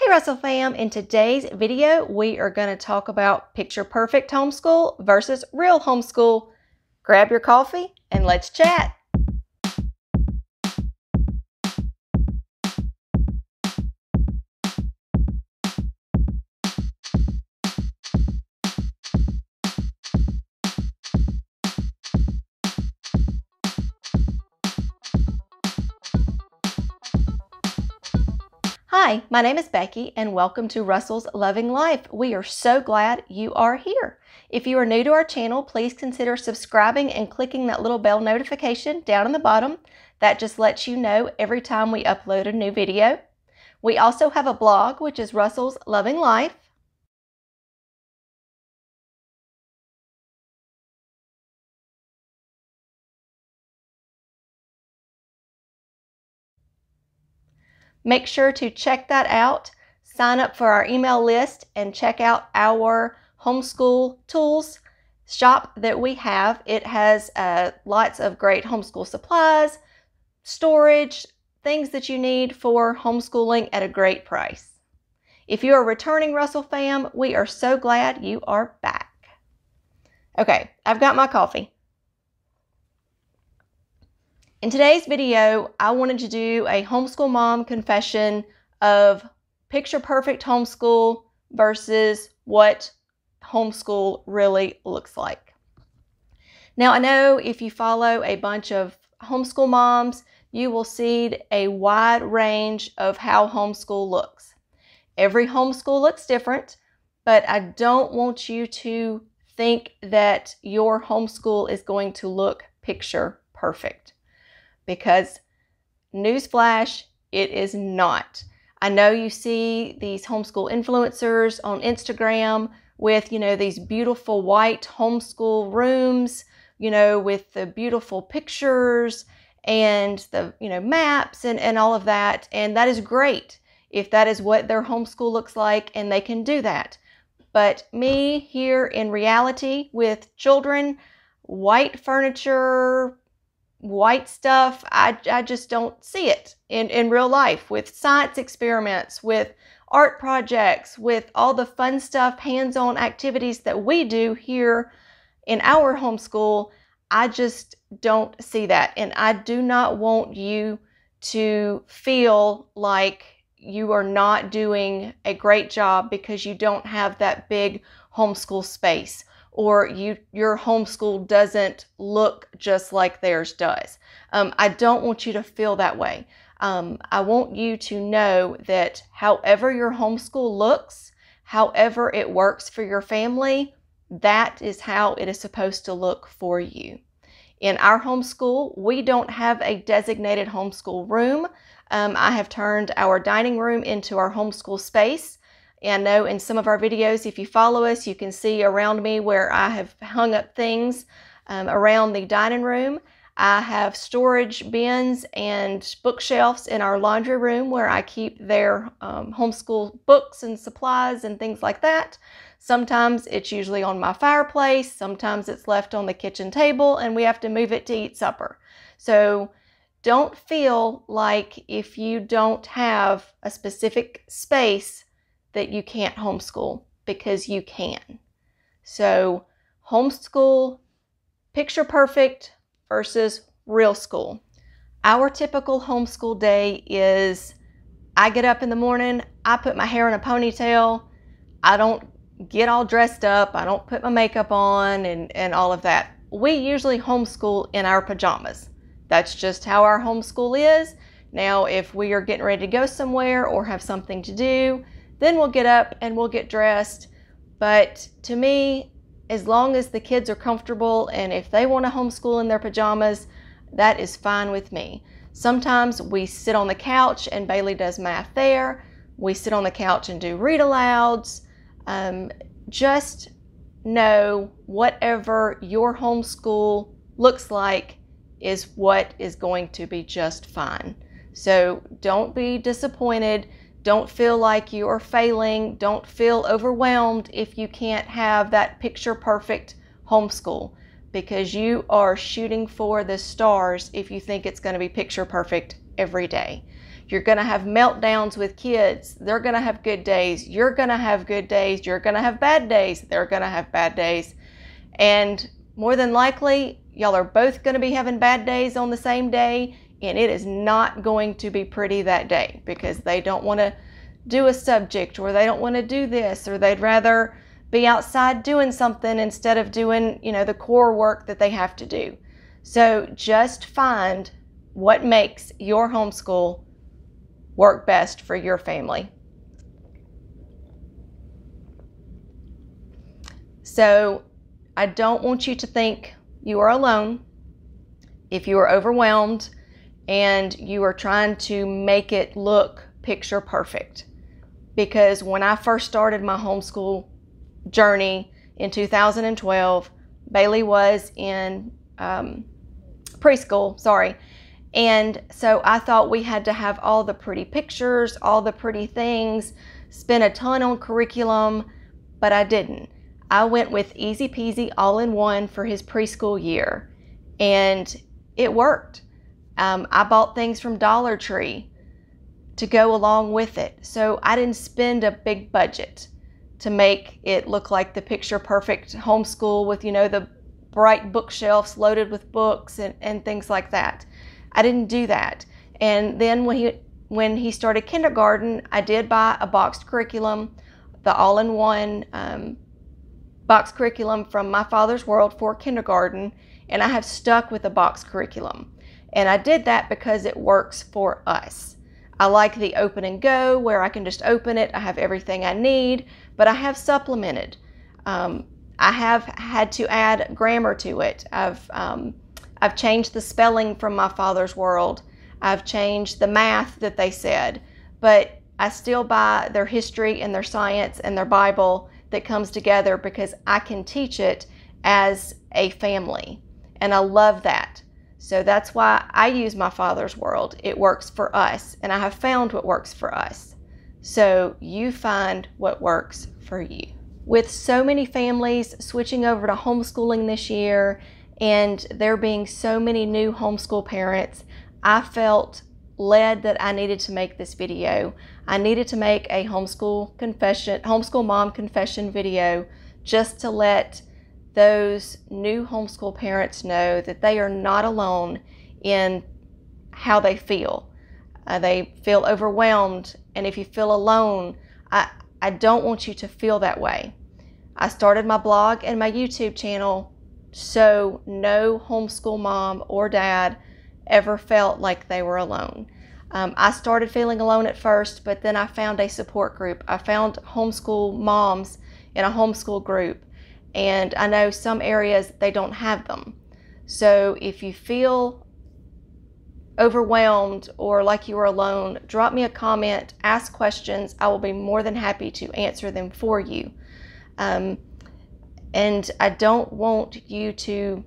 Hey Russell fam, in today's video we are going to talk about picture perfect homeschool versus real homeschool. Grab your coffee and let's chat. Hi, my name is Becky and welcome to Russell's Loving Life. We are so glad you are here. If you are new to our channel, please consider subscribing and clicking that little bell notification down on the bottom. That just lets you know every time we upload a new video. We also have a blog, which is Russell's Loving Life. Make sure to check that out, sign up for our email list, and check out our homeschool tools shop that we have. It has lots of great homeschool supplies, storage, things that you need for homeschooling at a great price. If you are returning Russell fam, we are so glad you are back. Okay, I've got my coffee. In today's video, I wanted to do a homeschool mom confession of picture perfect homeschool versus what homeschool really looks like. Now, I know if you follow a bunch of homeschool moms, you will see a wide range of how homeschool looks. Every homeschool looks different, but I don't want you to think that your homeschool is going to look picture perfect. Because newsflash, it is not. I know you see these homeschool influencers on Instagram with, these beautiful white homeschool rooms, with the beautiful pictures and the, maps and all of that. And that is great if that is what their homeschool looks like and they can do that. But me here in reality with children, white furniture, white stuff, I just don't see it in real life with science experiments, with art projects, with all the fun stuff, hands-on activities that we do here in our homeschool. I just don't see that. And I do not want you to feel like you are not doing a great job because you don't have that big homeschool space, or your homeschool doesn't look just like theirs does. I don't want you to feel that way. I want you to know that however your homeschool looks, however it works for your family, that is how it is supposed to look for you. In our homeschool, we don't have a designated homeschool room. I have turned our dining room into our homeschool space. And I know in some of our videos, if you follow us, you can see around me where I have hung up things around the dining room. I have storage bins and bookshelves in our laundry room where I keep their homeschool books and supplies and things like that. Sometimes it's usually on my fireplace. Sometimes it's left on the kitchen table and we have to move it to eat supper. So don't feel like if you don't have a specific space that you can't homeschool, because you can. So homeschool, picture perfect versus real school. Our typical homeschool day is I get up in the morning, I put my hair in a ponytail, I don't get all dressed up, I don't put my makeup on and all of that. We usually homeschool in our pajamas. That's just how our homeschool is. Now, if we are getting ready to go somewhere or have something to do, then we'll get up and we'll get dressed. But to me, as long as the kids are comfortable and if they want to homeschool in their pajamas, that is fine with me. Sometimes we sit on the couch and Bailey does math there. We sit on the couch and do read alouds. Just know whatever your homeschool looks like is what is going to be just fine. So don't be disappointed. Don't feel like you are failing. Don't feel overwhelmed if you can't have that picture perfect homeschool, because you are shooting for the stars if you think it's going to be picture perfect every day. You're going to have meltdowns with kids. They're going to have good days. You're going to have good days. You're going to have bad days. They're going to have bad days. And more than likely, y'all are both going to be having bad days on the same day, and it is not going to be pretty that day because they don't want to do a subject, or they don't want to do this, or they'd rather be outside doing something instead of doing, the core work that they have to do. So just find what makes your homeschool work best for your family. So I don't want you to think you are alone if you are overwhelmed and you are trying to make it look picture perfect. Because when I first started my homeschool journey in 2012, Bailey was in preschool, and so I thought we had to have all the pretty pictures, all the pretty things, spend a ton on curriculum, but I didn't. I went with easy peasy all-in-one for his preschool year, and it worked. I bought things from Dollar Tree to go along with it. So I didn't spend a big budget to make it look like the picture perfect homeschool with, the bright bookshelves loaded with books and things like that. I didn't do that. And then when he started kindergarten, I did buy a boxed curriculum, the all-in-one boxed curriculum from My Father's World for kindergarten, and I have stuck with the boxed curriculum. And I did that because it works for us. I like the open and go where I can just open it. I have everything I need, but I have supplemented. I have had to add grammar to it. I've changed the spelling from My Father's World. I've changed the math that they said, but I still buy their history and their science and their Bible that comes together because I can teach it as a family, and I love that. So that's why I use My Father's World. It works for us, and I have found what works for us. So you find what works for you. With so many families switching over to homeschooling this year, and there being so many new homeschool parents, I felt led that I needed to make this video. I needed to make a homeschool mom confession video, just to let those new homeschool parents know that they are not alone in how they feel. They feel overwhelmed, and if you feel alone, I don't want you to feel that way. I started my blog and my YouTube channel so no homeschool mom or dad ever felt like they were alone. I started feeling alone at first, but then I found a support group. I found homeschool moms in a homeschool group, and I know some areas they don't have them. So if you feel overwhelmed or like you are alone, drop me a comment, ask questions. I will be more than happy to answer them for you. And I don't want you to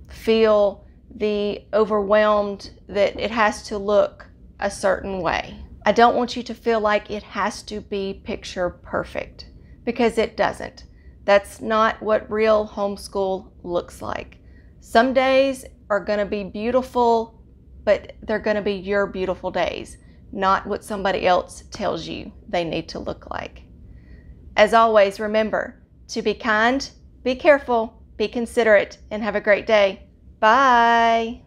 feel the overwhelmed that it has to look a certain way. I don't want you to feel like it has to be picture perfect, because it doesn't. That's not what real homeschool looks like. Some days are going to be beautiful, but they're going to be your beautiful days, not what somebody else tells you they need to look like. As always, remember to be kind, be careful, be considerate, and have a great day. Bye.